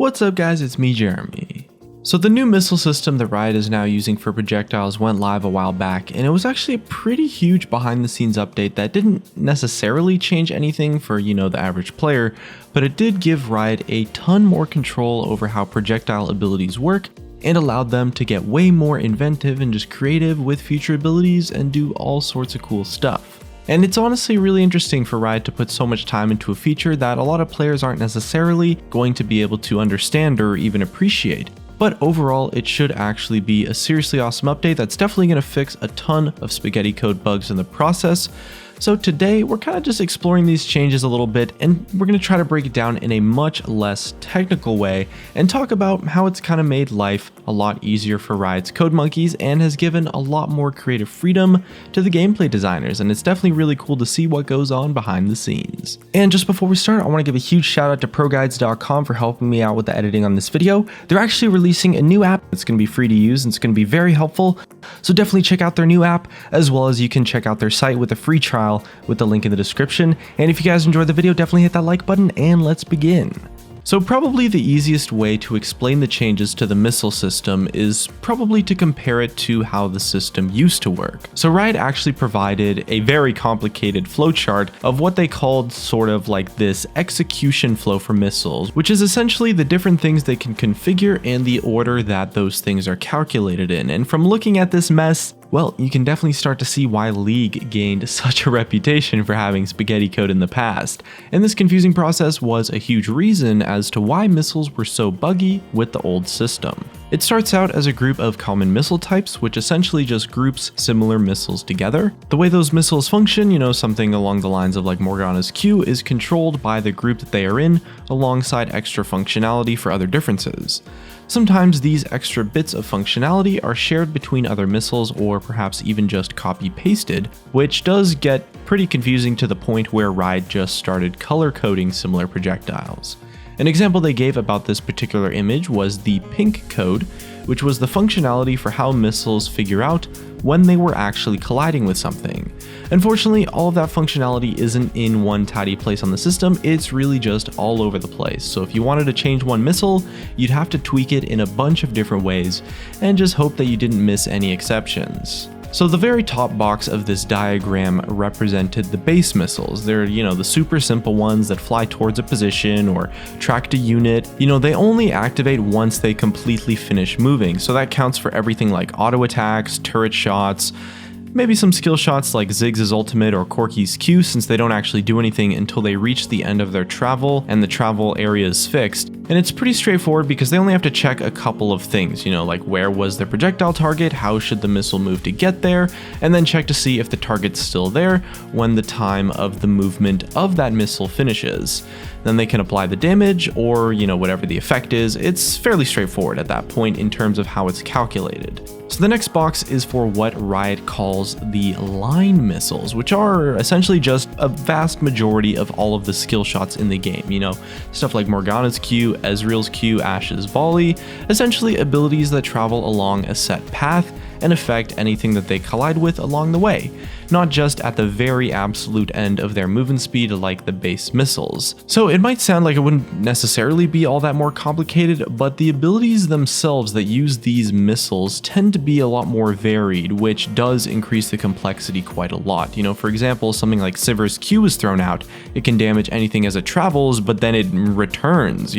What's up guys, it's me Jeremy. So the new missile system that Riot is now using for projectiles went live a while back, and it was actually a pretty huge behind the scenes update that didn't necessarily change anything for, the average player, but it did give Riot a ton more control over how projectile abilities work and allowed them to get way more inventive and just creative with future abilities and do all sorts of cool stuff. And it's honestly really interesting for Riot to put so much time into a feature that a lot of players aren't necessarily going to be able to understand or even appreciate. But overall, it should actually be a seriously awesome update that's definitely going to fix a ton of spaghetti code bugs in the process. So today, we're kind of just exploring these changes a little bit, and we're going to try to break it down in a much less technical way and talk about how it's kind of made life a lot easier for Riot's code monkeys and has given a lot more creative freedom to the gameplay designers, and it's definitely really cool to see what goes on behind the scenes. And just before we start, I want to give a huge shout out to ProGuides.com for helping me out with the editing on this video. They're actually releasing a new app that's going to be free to use and it's going to be very helpful, so definitely check out their new app, as well as you can check out their site with a free trial with the link in the description. And if you guys enjoyed the video, definitely hit that like button and let's begin. So probably the easiest way to explain the changes to the missile system is probably to compare it to how the system used to work. So Riot actually provided a very complicated flowchart of what they called sort of like this execution flow for missiles, which is essentially the different things they can configure and the order that those things are calculated in. And from looking at this mess, well, you can definitely start to see why League gained such a reputation for having spaghetti code in the past. And this confusing process was a huge reason as to why missiles were so buggy with the old system. It starts out as a group of common missile types, which essentially just groups similar missiles together. The way those missiles function, something along the lines of like Morgana's Q, is controlled by the group that they are in, alongside extra functionality for other differences. Sometimes these extra bits of functionality are shared between other missiles or perhaps even just copy-pasted, which does get pretty confusing to the point where Riot just started color coding similar projectiles. An example they gave about this particular image was the pink code, which was the functionality for how missiles figure out when they were actually colliding with something. Unfortunately, all of that functionality isn't in one tidy place on the system, it's really just all over the place. So if you wanted to change one missile, you'd have to tweak it in a bunch of different ways and just hope that you didn't miss any exceptions. So the very top box of this diagram represented the base missiles. They're, the super simple ones that fly towards a position or track a unit. They only activate once they completely finish moving. So that counts for everything like auto attacks, turret shots, maybe some skill shots like Ziggs' ultimate or Corki's Q, since they don't actually do anything until they reach the end of their travel and the travel area is fixed. And it's pretty straightforward because they only have to check a couple of things, like where was the projectile target, how should the missile move to get there, and then check to see if the target's still there when the time of the movement of that missile finishes. Then they can apply the damage or, whatever the effect is. It's fairly straightforward at that point in terms of how it's calculated. So the next box is for what Riot calls the line missiles, which are essentially just a vast majority of all of the skill shots in the game. Stuff like Morgana's Q, Ezreal's Q, Ashe's volley, essentially abilities that travel along a set path and affect anything that they collide with along the way, not just at the very absolute end of their movement speed like the base missiles. So it might sound like it wouldn't necessarily be all that more complicated, but the abilities themselves that use these missiles tend to be a lot more varied, which does increase the complexity quite a lot. For example, something like Sivir's Q is thrown out, it can damage anything as it travels, but then it returns,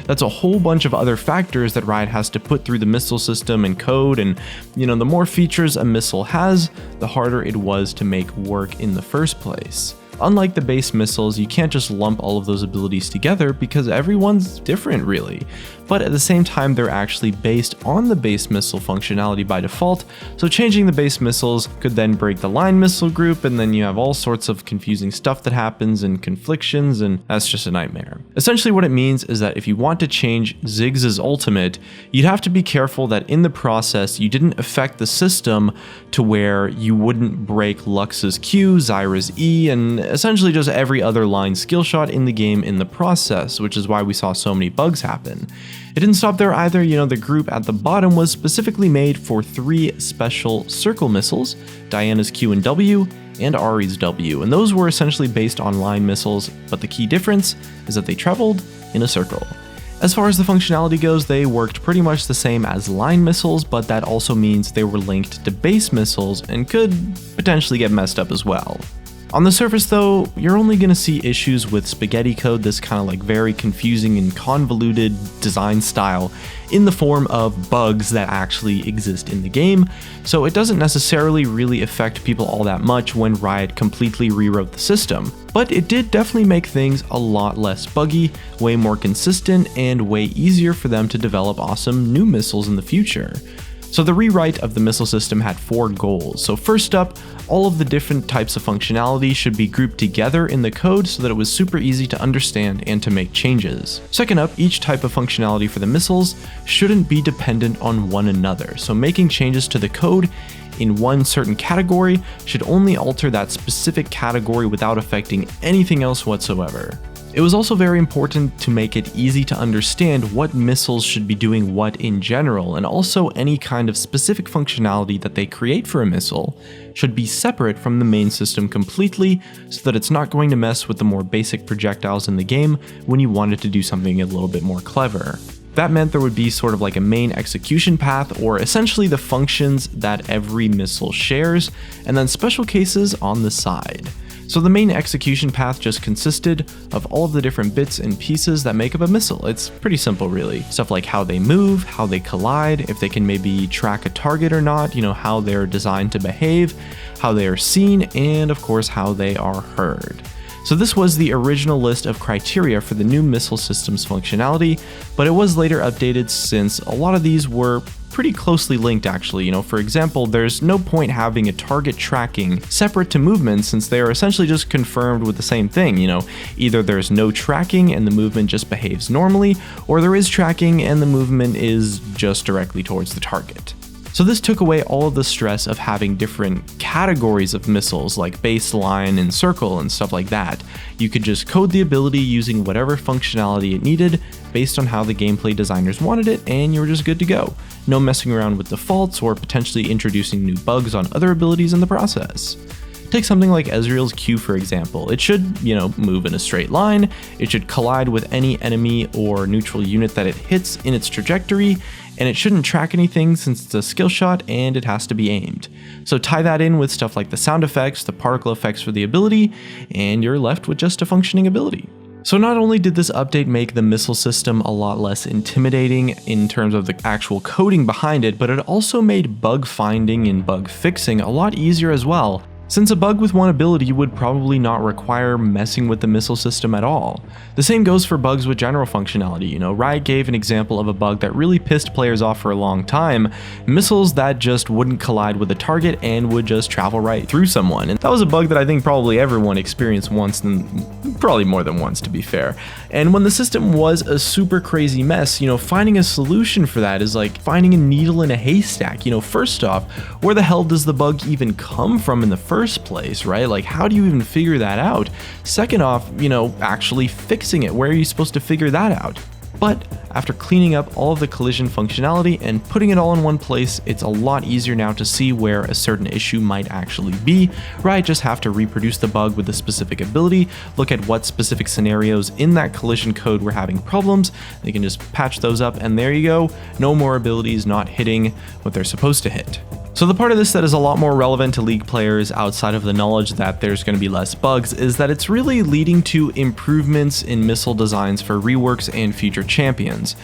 That's a whole bunch of other factors that Riot has to put through the missile system and code, and the more features a missile has, the harder it was to make work in the first place. Unlike the base missiles, you can't just lump all of those abilities together because everyone's different really. But at the same time, they're actually based on the base missile functionality by default, so changing the base missiles could then break the line missile group, and then you have all sorts of confusing stuff that happens and conflictions, and that's just a nightmare. Essentially what it means is that if you want to change Ziggs' ultimate, you'd have to be careful that in the process you didn't affect the system to where you wouldn't break Lux's Q, Zyra's E, and essentially just every other line skill shot in the game in the process, which is why we saw so many bugs happen. It didn't stop there either. The group at the bottom was specifically made for 3 special circle missiles, Diana's Q and W, and Ahri's W, and those were essentially based on line missiles, but the key difference is that they traveled in a circle. As far as the functionality goes, they worked pretty much the same as line missiles, but that also means they were linked to base missiles and could potentially get messed up as well. On the surface though, you're only going to see issues with spaghetti code, this kind of like very confusing and convoluted design style, in the form of bugs that actually exist in the game, so it doesn't necessarily really affect people all that much when Riot completely rewrote the system. But it did definitely make things a lot less buggy, way more consistent, and way easier for them to develop awesome new missiles in the future. So the rewrite of the missile system had 4 goals. So first up, all of the different types of functionality should be grouped together in the code so that it was super easy to understand and to make changes. Second up, each type of functionality for the missiles shouldn't be dependent on one another. So making changes to the code in one certain category should only alter that specific category without affecting anything else whatsoever. It was also very important to make it easy to understand what missiles should be doing what in general, and also any kind of specific functionality that they create for a missile should be separate from the main system completely, so that it's not going to mess with the more basic projectiles in the game when you wanted to do something a little bit more clever. That meant there would be sort of like a main execution path, or essentially the functions that every missile shares, and then special cases on the side. So the main execution path just consisted of all of the different bits and pieces that make up a missile. It's pretty simple really. Stuff like how they move, how they collide, if they can maybe track a target or not, how they're designed to behave, how they are seen, and of course how they are heard. So this was the original list of criteria for the new missile system's functionality, but it was later updated since a lot of these were pretty closely linked actually. For example, there's no point having a target tracking separate to movement since they are essentially just confirmed with the same thing. Either there's no tracking and the movement just behaves normally, or there is tracking and the movement is just directly towards the target. So this took away all of the stress of having different categories of missiles like baseline and circle and stuff like that. You could just code the ability using whatever functionality it needed based on how the gameplay designers wanted it, and you were just good to go. No messing around with defaults or potentially introducing new bugs on other abilities in the process. Take something like Ezreal's Q for example. It should, move in a straight line, it should collide with any enemy or neutral unit that it hits in its trajectory, and it shouldn't track anything since it's a skill shot and it has to be aimed. So tie that in with stuff like the sound effects, the particle effects for the ability, and you're left with just a functioning ability. So not only did this update make the missile system a lot less intimidating in terms of the actual coding behind it, but it also made bug finding and bug fixing a lot easier as well, since a bug with one ability would probably not require messing with the missile system at all. The same goes for bugs with general functionality. Riot gave an example of a bug that really pissed players off for a long time, missiles that just wouldn't collide with a target and would just travel right through someone. And that was a bug that I think probably everyone experienced once, and probably more than once to be fair. And when the system was a super crazy mess, finding a solution for that is like finding a needle in a haystack. First off, where the hell does the bug even come from in the first place, right? Like, how do you even figure that out? Second off, actually fixing it, where are you supposed to figure that out? But after cleaning up all of the collision functionality and putting it all in one place, it's a lot easier now to see where a certain issue might actually be. Riot just have to reproduce the bug with a specific ability, look at what specific scenarios in that collision code were having problems, they can just patch those up, and there you go, no more abilities not hitting what they're supposed to hit. So the part of this that is a lot more relevant to League players outside of the knowledge that there's going to be less bugs is that it's really leading to improvements in missile designs for reworks and future champions.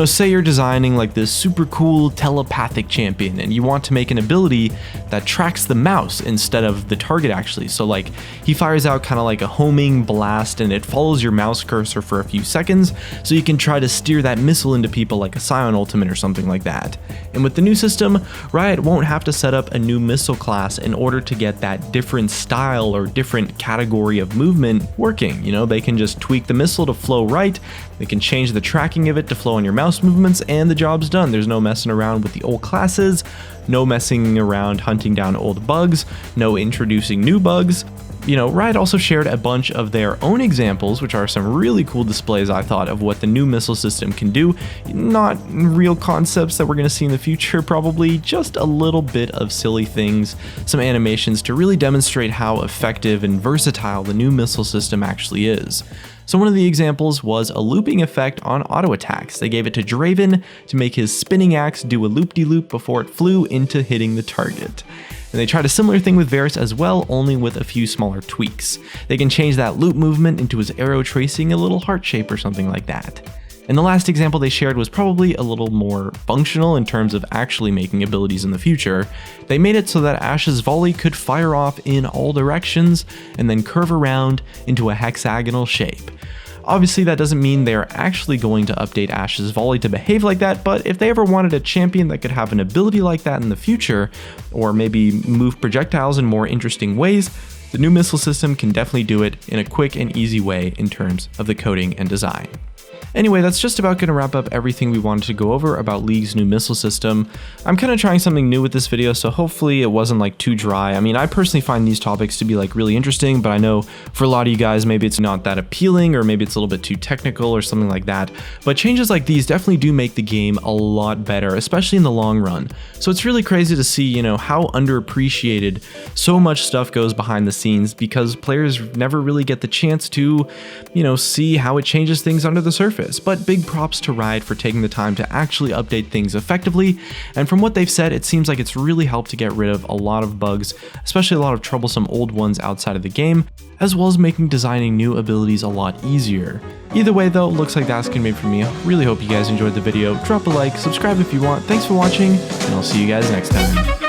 Say you're designing like this super cool telepathic champion and you want to make an ability that tracks the mouse instead of the target actually. So like he fires out kind of like a homing blast and it follows your mouse cursor for a few seconds so you can try to steer that missile into people like a Scion ultimate or something like that. And with the new system, Riot won't have to set up a new missile class in order to get that different style or different category of movement working. They can just tweak the missile to flow right, they can change the tracking of it to flow on your mouse movements, and the job's done. There's no messing around with the old classes, no messing around hunting down old bugs, no introducing new bugs. Riot also shared a bunch of their own examples, which are some really cool displays, I thought, of what the new missile system can do. Not real concepts that we're going to see in the future, probably, just a little bit of silly things, some animations to really demonstrate how effective and versatile the new missile system actually is. So one of the examples was a looping effect on auto attacks. They gave it to Draven to make his spinning axe do a loop-de-loop before it flew into hitting the target. And they tried a similar thing with Varus as well, only with a few smaller tweaks. They can change that loop movement into his arrow tracing a little heart shape or something like that. And the last example they shared was probably a little more functional in terms of actually making abilities in the future. They made it so that Ashe's volley could fire off in all directions and then curve around into a hexagonal shape. Obviously that doesn't mean they're actually going to update Ashe's volley to behave like that, but if they ever wanted a champion that could have an ability like that in the future, or maybe move projectiles in more interesting ways, the new missile system can definitely do it in a quick and easy way in terms of the coding and design. Anyway, that's just about going to wrap up everything we wanted to go over about League's new missile system. I'm kind of trying something new with this video, so hopefully it wasn't like too dry. I mean, I personally find these topics to be like really interesting, but I know for a lot of you guys, maybe it's not that appealing, or maybe it's a little bit too technical or something like that. But changes like these definitely do make the game a lot better, especially in the long run. So it's really crazy to see, how underappreciated so much stuff goes behind the scenes, because players never really get the chance to, see how it changes things under the surface. But big props to Riot for taking the time to actually update things effectively, and from what they've said, it seems like it's really helped to get rid of a lot of bugs, especially a lot of troublesome old ones outside of the game, as well as making designing new abilities a lot easier. Either way though, looks like that's gonna be it for me. Really hope you guys enjoyed the video. Drop a like, subscribe if you want. Thanks for watching, and I'll see you guys next time.